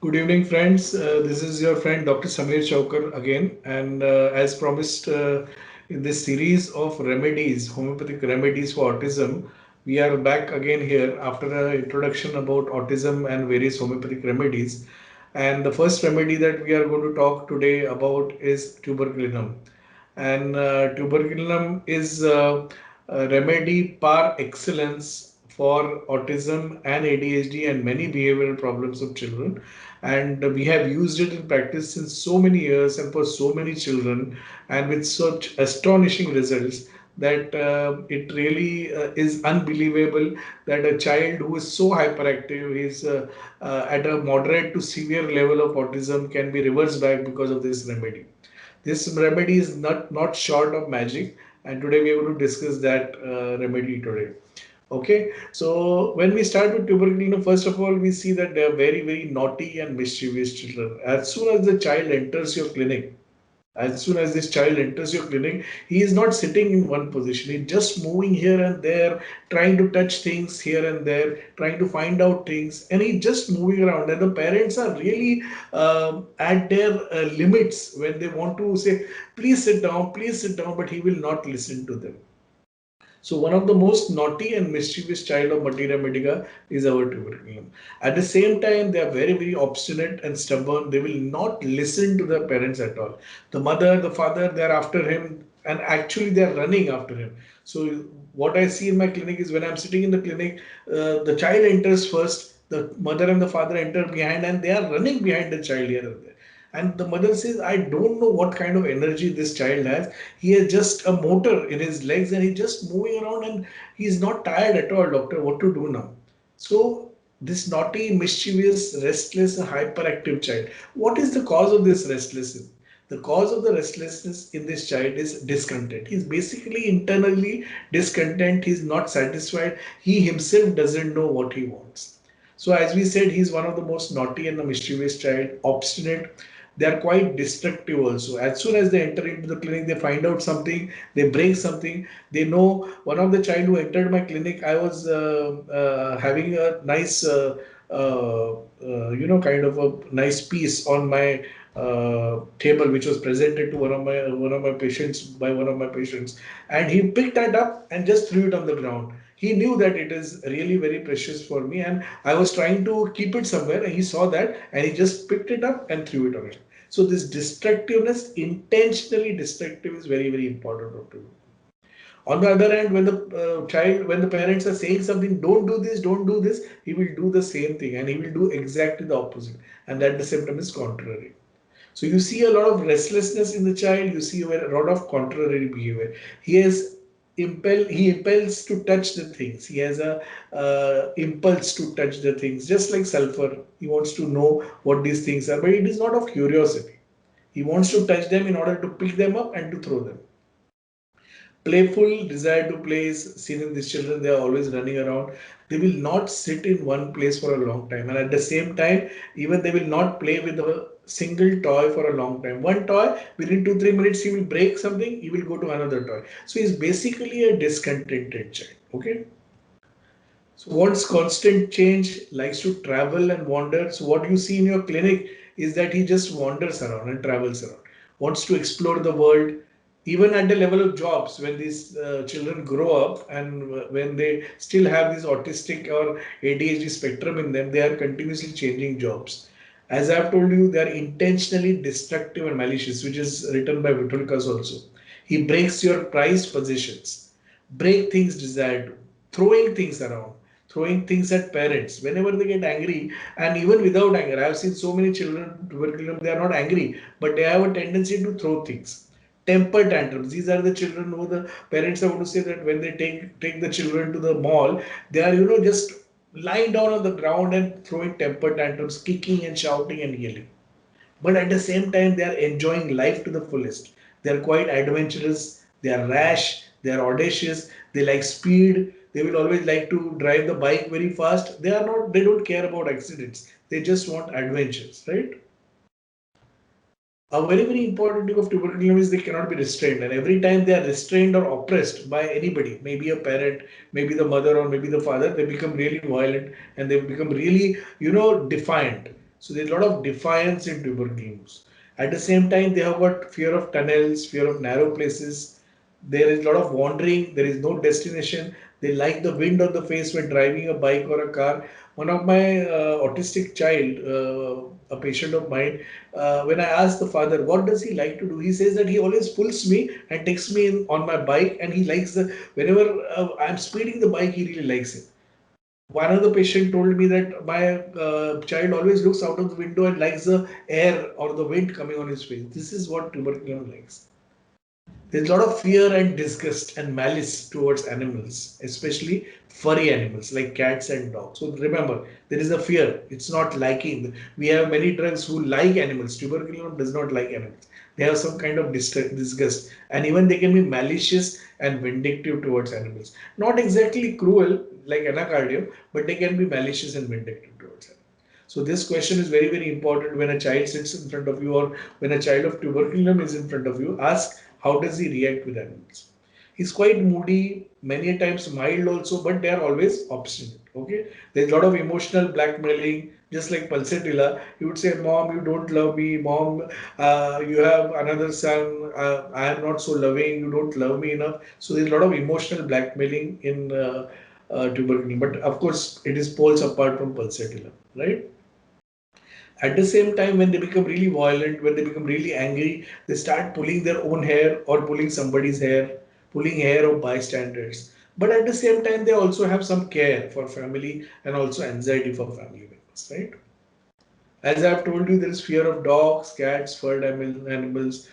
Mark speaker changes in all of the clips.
Speaker 1: Good evening, friends. This is your friend Dr. Samir Chaukkar again, and as promised in this series of remedies, homeopathic remedies for autism, we are back again here after an introduction about autism and various homeopathic remedies. And the first remedy that we are going to talk today about is tuberculinum. And tuberculinum is a remedy par excellence for autism and ADHD and many behavioral problems of children. And we have used it in practice since so many years and for so many children, and with such astonishing results that it really is unbelievable that a child who is so hyperactive is at a moderate to severe level of autism can be reversed back because of this remedy. This remedy is not short of magic, and today we are going to discuss that remedy today. Okay, so when we start with tuberculosis, first of all, we see that they are very naughty and mischievous children. As soon as the child enters your clinic, as soon as this child enters your clinic, he is not sitting in one position. He's just moving here and there, trying to touch things here and there, trying to find out things, and he's just moving around. And the parents are really at their limits when they want to say, please sit down, but he will not listen to them. So one of the most naughty and mischievous child of Materia Medica is our tuberculum. At the same time, they are very obstinate and stubborn. They will not listen to their parents at all. The mother, the father, they are after him, and actually they are running after him. So what I see in my clinic is when I'm sitting in the clinic, the child enters first. The mother and the father enter behind, and they are running behind the child here and there. And the mother says, I don't know what kind of energy this child has. He has just a motor in his legs and he's just moving around and he's not tired at all, doctor. What to do now? So, this naughty, mischievous, restless, hyperactive child. What is the cause of this restlessness? The cause of the restlessness in this child is discontent. He's basically internally discontent. He's not satisfied. He himself doesn't know what he wants. So, as we said, he's one of the most naughty and the mischievous child, obstinate. They are quite destructive also. As soon as they enter into the clinic, they find out something, they break something. They know one of the child who entered my clinic, I was having a nice, kind of a nice piece on my table, which was presented to one of my patients by one of my patients, and he picked that up and just threw it on the ground. He knew that it is really very precious for me, and I was trying to keep it somewhere, and he saw that and he just picked it up and threw it on it. So this destructiveness, intentionally destructive, is very important, Dr. On the other hand, when when the parents are saying something, don't do this, he will do the same thing and he will do exactly the opposite. And that the symptom is contrary. So you see a lot of restlessness in the child, you see a lot of contrary behavior. He impels to touch the things. He has a impulse to touch the things, just like sulfur. He wants to know what these things are, but it is not of curiosity. He wants to touch them in order to pick them up and to throw them. Playful desire to play is seen in these children. They are always running around. They will not sit in one place for a long time, and at the same time, even they will not play with a single toy for a long time. One toy, within 2 3 minutes he will break something, he will go to another toy. So he's basically a discontented child. Okay. So wants constant change, likes to travel and wander. So what you see in your clinic is that he just wanders around and travels around, wants to explore the world. Even at the level of jobs, when these children grow up and when they still have this autistic or ADHD spectrum in them, they are continuously changing jobs. As I've told you, they are intentionally destructive and malicious, which is written by Vitulkas also. He breaks your prized possessions, break things desired to, throwing things around, throwing things at parents whenever they get angry, and even without anger. I have seen so many children, tuberculum, they are not angry, but they have a tendency to throw things. Temper tantrums. These are the children who the parents are going to say that when they take the children to the mall, they are just lying down on the ground and throwing temper tantrums, kicking and shouting and yelling. But at the same time, they are enjoying life to the fullest. They are quite adventurous, they are rash, they are audacious, they like speed, they will always like to drive the bike very fast. They don't care about accidents. They just want adventures, right? A very important thing of tuberculosis is they cannot be restrained, and every time they are restrained or oppressed by anybody, maybe a parent, maybe the mother, or maybe the father, they become really violent and they become really defiant. So there's a lot of defiance in tuberculosis. At the same time, they have got fear of tunnels, fear of narrow places. There is a lot of wandering. There is no destination. They like the wind on the face when driving a bike or a car. One of my autistic child, a patient of mine, when I asked the father, what does he like to do? He says that he always pulls me and takes me in on my bike, and he likes whenever I'm speeding the bike, he really likes it. One of the patient told me that my child always looks out of the window and likes the air or the wind coming on his face. This is what tuberculosis likes. There's a lot of fear and disgust and malice towards animals, especially furry animals like cats and dogs. So remember, there is a fear. It's not liking. We have many drugs who like animals. Tuberculosis does not like animals. They have some kind of disgust, and even they can be malicious and vindictive towards animals. Not exactly cruel like anacardium, but they can be malicious and vindictive towards animals. So this question is very, very important when a child sits in front of you or when a child of tuberculum is in front of you. Ask how does he react with animals. He's quite moody, many a times mild also, but they are always obstinate. Okay, there's a lot of emotional blackmailing, just like Pulsatilla. He would say, "Mom, you don't love me. Mom, you have another son. I am not so loving. You don't love me enough." So there's a lot of emotional blackmailing in tuberculum. But of course, it is poles apart from Pulsatilla, right? At the same time, when they become really violent, when they become really angry, they start pulling their own hair or pulling somebody's hair, pulling hair of bystanders. But at the same time, they also have some care for family and also anxiety for family members, right? As I've told you, there is fear of dogs, cats, furred animals,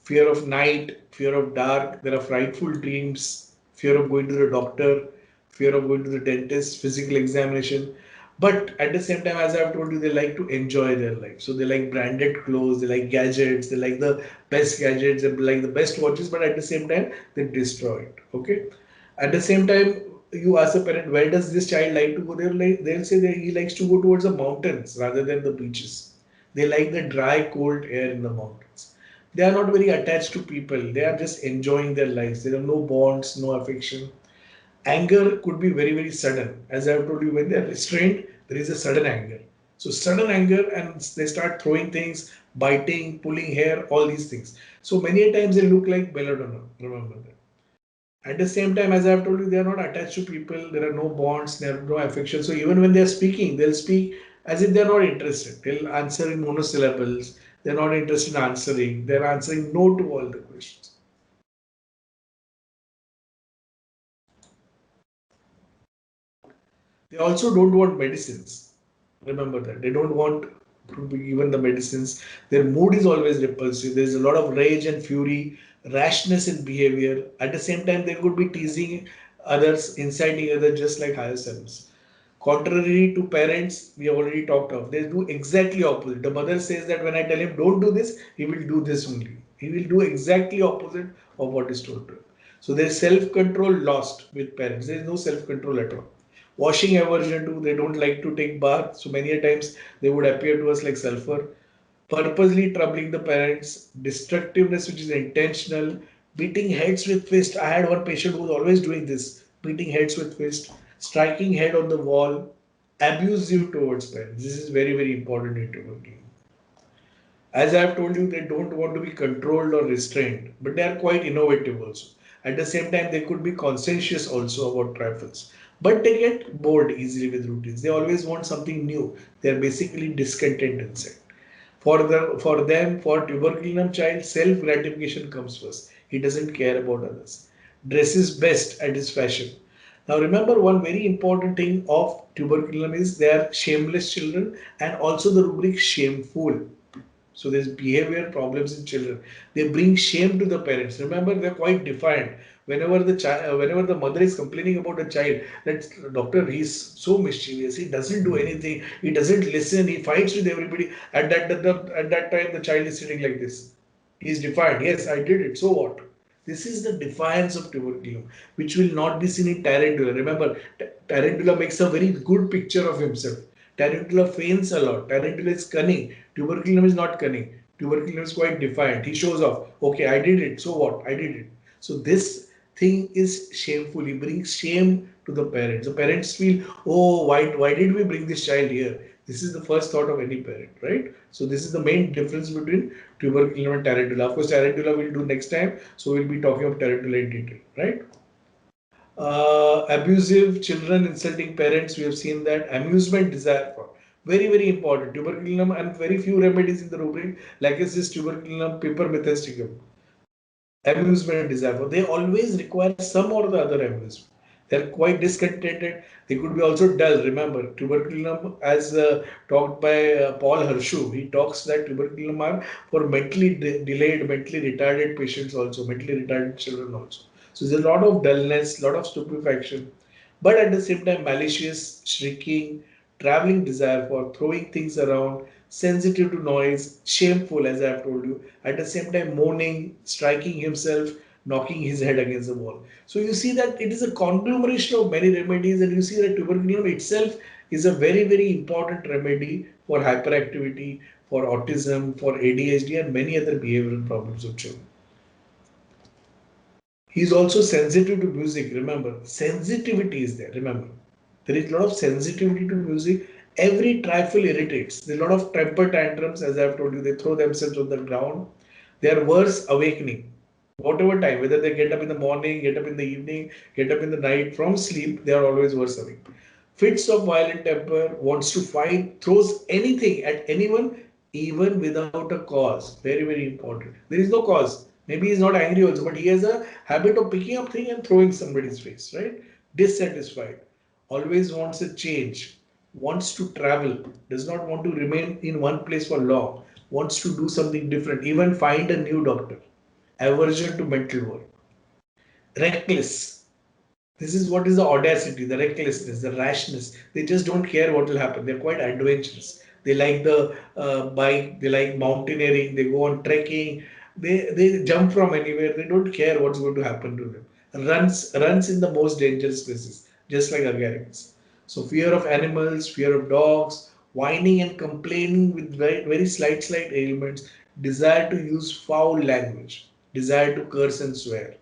Speaker 1: fear of night, fear of dark, there are frightful dreams, fear of going to the doctor, fear of going to the dentist, physical examination. But at the same time, as I've told you, they like to enjoy their life. So they like branded clothes, they like gadgets, they like the best gadgets, they like the best watches, but at the same time, they destroy it. Okay. At the same time, you ask a parent, where does this child like to go? They'll say that he likes to go towards the mountains rather than the beaches. They like the dry, cold air in the mountains. They are not very attached to people. They are just enjoying their lives. There are no bonds, no affection. Anger could be very, very sudden. As I have told you, when they are restrained, there is a sudden anger. So sudden anger, and they start throwing things, biting, pulling hair, all these things. So many a times they look like belladonna. Remember that. At the same time, as I have told you, they are not attached to people. There are no bonds, there are no affection. So even when they are speaking, they'll speak as if they are not interested. They'll answer in monosyllables. They're not interested in answering. They're answering no to all the questions. They also don't want medicines. Remember that. They don't want to be given the medicines. Their mood is always repulsive. There's a lot of rage and fury, rashness in behavior. At the same time, they could be teasing others, inciting others, just like higher selves. Contrary to parents, we have already talked of. They do exactly opposite. The mother says that when I tell him don't do this, he will do this only. He will do exactly opposite of what is told to him. So there is self-control lost with parents. There is no self-control at all. Washing aversion too, they don't like to take bath. So many a times they would appear to us like sulfur. Purposely troubling the parents, destructiveness which is intentional, beating heads with fist. I had one patient who was always doing this, beating heads with fist, striking head on the wall, abusive towards parents. This is very, very important in tuberculosis. As I have told you, they don't want to be controlled or restrained, but they are quite innovative also. At the same time, they could be conscientious also about trifles, but they get bored easily with routines. They always want something new. They are basically discontent inside. For them, for tuberculum child, self gratification comes first. He doesn't care about others. Dresses best at his fashion. Now remember one very important thing of tuberculum is they are shameless children and also the rubric shameful. So there's behavior problems in children. They bring shame to the parents. Remember, they're quite defiant. Whenever the mother is complaining about a child, that doctor, he's so mischievous. He doesn't do anything. He doesn't listen. He fights with everybody. At that time, the child is sitting like this. He's defiant. Yes, I did it. So what? This is the defiance of tuberculum, which will not be seen in Tarantula. Remember, Tarantula makes a very good picture of himself. Tarantula feigns a lot. Tarantula is cunning. Tuberculum is not cunning. Tuberculum is quite defiant. He shows off. Okay, I did it. So what? I did it. So this thing is shameful. He brings shame to the parents. The parents feel, oh, why did we bring this child here? This is the first thought of any parent, right? So this is the main difference between tuberculum and tarantula. Of course, tarantula we'll do next time, so we'll be talking of tarantula in detail, right? Abusive children insulting parents, we have seen that. Amusement desire for, very very important. Tuberculum and very few remedies in the rubric, like this tuberculum, paper methysticum. Amusement desire for, they always require some or the other amusement. They're quite discontented. They could be also dull. Remember, tuberculum, as talked by Paul Hershu, he talks that tuberculum are for mentally delayed, mentally retarded patients also, mentally retarded children also. So there's a lot of dullness, lot of stupefaction, but at the same time malicious, shrieking, traveling desire for, throwing things around, sensitive to noise, shameful, as I have told you, at the same time moaning, striking himself, knocking his head against the wall. So you see that it is a conglomeration of many remedies, and you see that tuberculum itself is a very, very important remedy for hyperactivity, for autism, for ADHD, and many other behavioral problems of children. He is also sensitive to music. Remember, sensitivity is there. Remember, there is a lot of sensitivity to music. Every trifle irritates. There are a lot of temper tantrums, as I have told you. They throw themselves on the ground. They are worse awakening. Whatever time, whether they get up in the morning, get up in the evening, get up in the night from sleep, they are always worse awake. Fits of violent temper, wants to fight, throws anything at anyone, even without a cause. Very, very important. There is no cause. Maybe he's not angry also, but he has a habit of picking up thing and throwing somebody's face, right? Dissatisfied. Always wants a change. Wants to travel. Does not want to remain in one place for long. Wants to do something different. Even find a new doctor. Aversion to mental work. Reckless. This is what is the audacity, the recklessness, the rashness. They just don't care what will happen. They're quite adventurous. They like the bike, they like mountaineering, they go on trekking, they jump from anywhere, they don't care what's going to happen to them. Runs in the most dangerous places, just like agaricus. So fear of animals, fear of dogs, whining and complaining with very slight ailments, desire to use foul language, desire to curse and swear,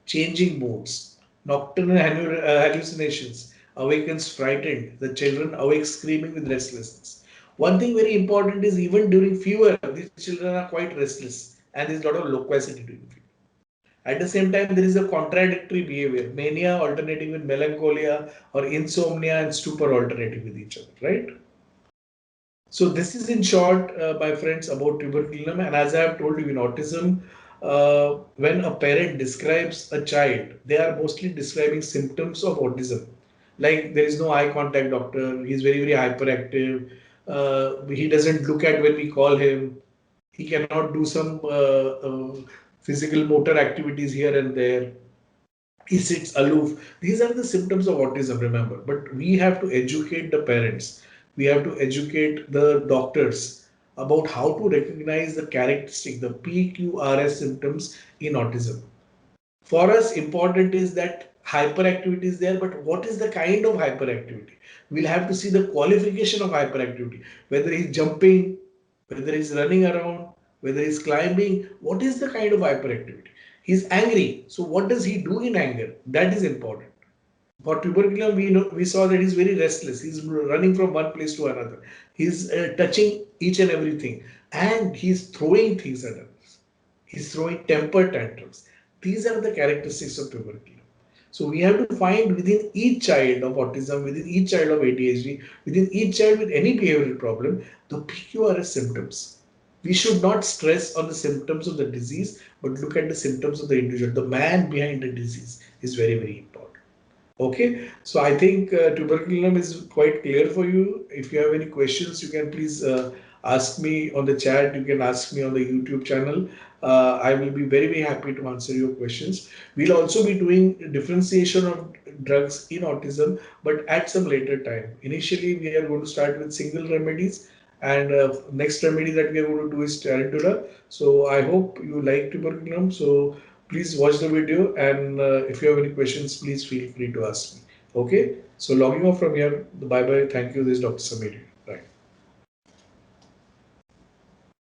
Speaker 1: changing moods, nocturnal hallucinations, awakens frightened, the children awake screaming with restlessness. One thing very important is even during fever, these children are quite restless and there is a lot of loquacity during fever. At the same time, there is a contradictory behavior, mania alternating with melancholia or insomnia and stupor alternating with each other, right? So this is in short, my friends, about tuberculum. And as I have told you in autism, when a parent describes a child, they are mostly describing symptoms of autism. Like there is no eye contact, doctor. He is very, very hyperactive. He doesn't look at when we call him. He cannot do some physical motor activities here and there. He sits aloof. These are the symptoms of autism, remember. But we have to educate the parents. We have to educate the doctors about how to recognize the characteristic, the PQRS symptoms in autism. For us, important is that hyperactivity is there, but what is the kind of hyperactivity? We'll have to see the qualification of hyperactivity, whether he's jumping, whether he's running around, whether he's climbing, what is the kind of hyperactivity? He's angry, so what does he do in anger? That is important. For tuberculum, we saw that he's very restless. He's running from one place to another. He's touching each and everything, and he's throwing things at others. He's throwing temper tantrums. These are the characteristics of tuberculum. So we have to find within each child of autism, within each child of ADHD, within each child with any behavioral problem, the PQRS symptoms. We should not stress on the symptoms of the disease, but look at the symptoms of the individual. The man behind the disease is very, very important. Okay, so I think tuberculum is quite clear for you. If you have any questions, you can please ask me on the chat. You can ask me on the YouTube channel. I will be very, very happy to answer your questions. We'll also be doing differentiation of drugs in autism, but at some later time. Initially, we are going to start with single remedies, and next remedy that we are going to do is tarantula. So I hope you like tuberculum. So please watch the video, and if you have any questions, please feel free to ask me. Okay, so logging off from here. Bye bye. Thank you. This is Dr. Samir.